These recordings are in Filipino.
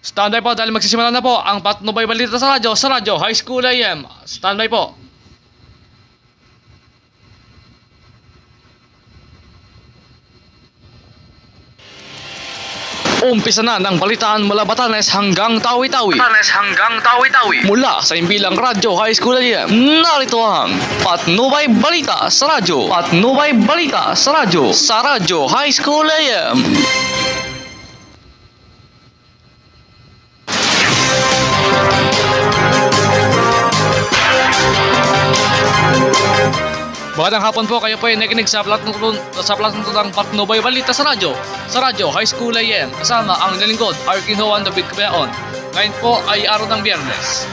Standby po dahil magsisimula na po ang Patnubay Balita sa Radyo High School AM. Standby po. Umpisa na ng balitaan mula Batanes hanggang Tawi-Tawi. Mula sa imbilang Radyo High School AM, narito ang Patnubay Balita sa Radyo. Patnubay Balita sa Radyo High School AM. Magandang hapon po, kayo po ay nakikinig sa platong Patnubay Balita sa Radyo High School AM. Kasama ang nilingkod, Arkinhoan David Cabeaon. Ngayon po ay araw ng Biyernes,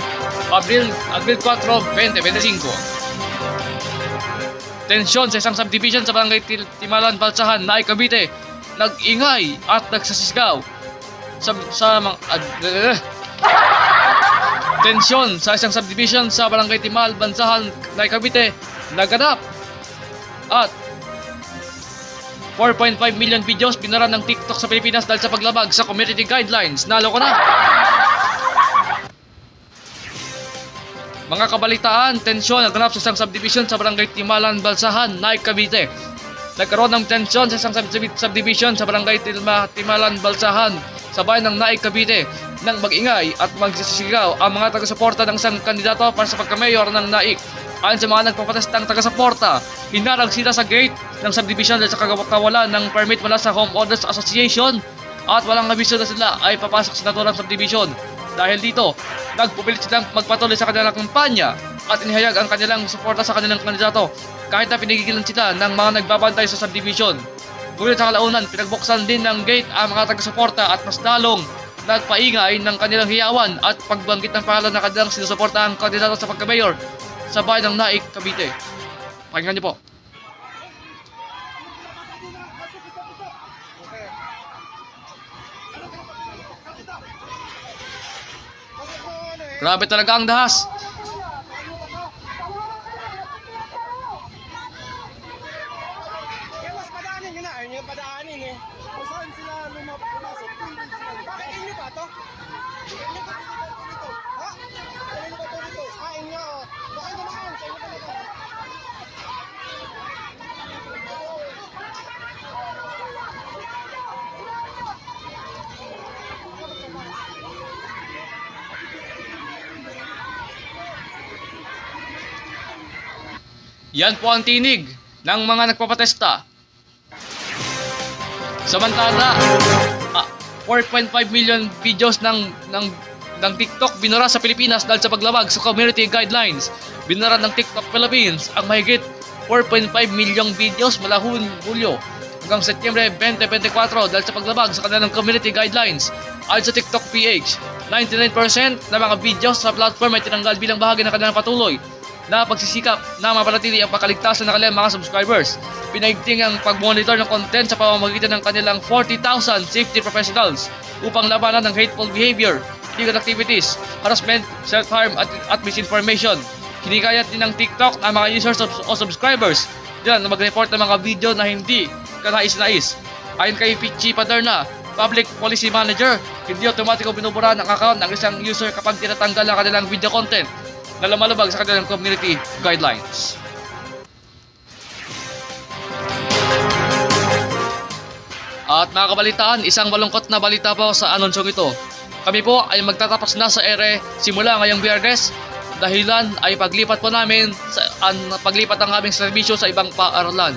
Abril 4, 2025. Tensyon sa isang subdivision sa barangay Timalan, Balsahan, Naik, Cavite. Nag-ingay at nagsasisigaw Tensyon sa isang subdivision sa barangay Timal, Balsahan, Naik, Cavite. Naganap at 4.5 million videos binara ng TikTok sa Pilipinas dahil sa paglabag sa community guidelines. Nalo ko na! Mga kabalitaan, tensyon naganap sa isang subdivision sa barangay Timalan, Balsahan, Naik, Cavite. Nagkaroon ng tensyon sa isang subdivision sa barangay Timalan, Balsahan sa bayan ng Naik, Cavite nang mag-ingay at magsisigaw ang mga taga-suporta ng isang kandidato para sa pagka-mayor ng Naik. Ayon sa mga nagpapatestang taga-suporta, hinarang sila sa gate ng subdivision dahil sa kawalan ng permit mula sa Homeowners Association at walang abiso na sila ay papasok sa naturang subdivision. Dahil dito, nagpupilit silang magpatuloy sa kanilang kampanya at inihayag ang kanilang suporta sa kanilang kandidato kahit na pinigilan sila ng mga nagbabantay sa subdivision. Ngunit sa kalaunan, pinagbuksan din ng gate ang mga taga-suporta at mas lalong nagpaingay ng kanilang hiyawan at pagbanggit ng pangalan na kanilang sinusuporta ang kandidato sa pagka-mayor sa bayan ng Naik, Cavite. Pakinggan niyo po. Grabe talaga ang dahas. Kaya mas padaanin nyo na, ayaw nyo padaanin eh. Kung saan sila pumasok, bakit inyo pa to? Inyo pa to dito? Ha? Inyo pa to dito? Ha, inyo? Bakit naman? Sa inyo pa dito? Yan po ang tinig ng mga nagpapatesta. Samantala, 4.5 million videos ng TikTok binara sa Pilipinas dahil sa paglabag sa community guidelines. Binara ng TikTok Philippines ang mahigit 4.5 milyong videos mula Hulyo hanggang Setyembre 2024 dahil sa paglabag sa kanilang community guidelines. Ayon sa TikTok PH, 99% ng mga videos sa platform ay tinanggal bilang bahagi ng kanilang patuloy na pagsisikap na mapanatili ang pakaligtasan ng kanilang mga subscribers. Pinaigting ang pag-monitor ng content sa pamamagitan ng kanilang 40,000 safety professionals upang labanan ng hateful behavior, illegal activities, harassment, self-harm at misinformation. Hinikayat din ng TikTok ang mga users o subscribers na mag-report ng mga video na hindi kanais-nais. Ayon kay Pichi Paderna, Public Policy Manager, hindi automatiko binubura ng account ng isang user kapag tinatanggal ang kanilang video content na lumalabag sa kanilang community guidelines. At mga kabalitaan, isang malungkot na balita po sa anonsyong ito. Kami po ay magtatapos na sa ere simula ngayong Biyernes. Dahilan ay paglipat po namin paglipat ang aming serbisyo sa ibang paaralan.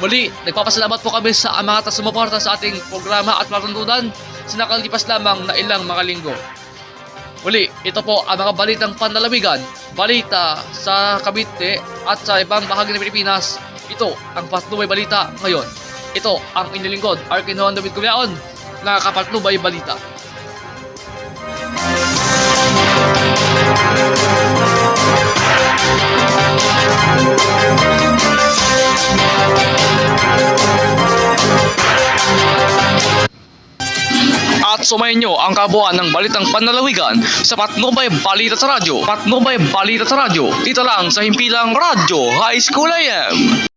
Muli, nagpapasalamat po kami sa mga sumuporta sa ating programa at patuntunan sa nakalipas lamang na ilang mga linggo. Muli, ito po ang mga balitang panlalawigan, balita sa Cavite at sa ibang bahagi ng Pilipinas. Ito ang Patnubay Balita ngayon. Ito ang inilingkod, Arkinhoan David Cabeaon, na Patnubay Balita. At sumayin nyo ang kabuuan ng balitang panlalawigan sa Patnubay Balita sa Radyo. Patnubay Balita sa Radyo, dito lang sa himpilang Radyo High School AM.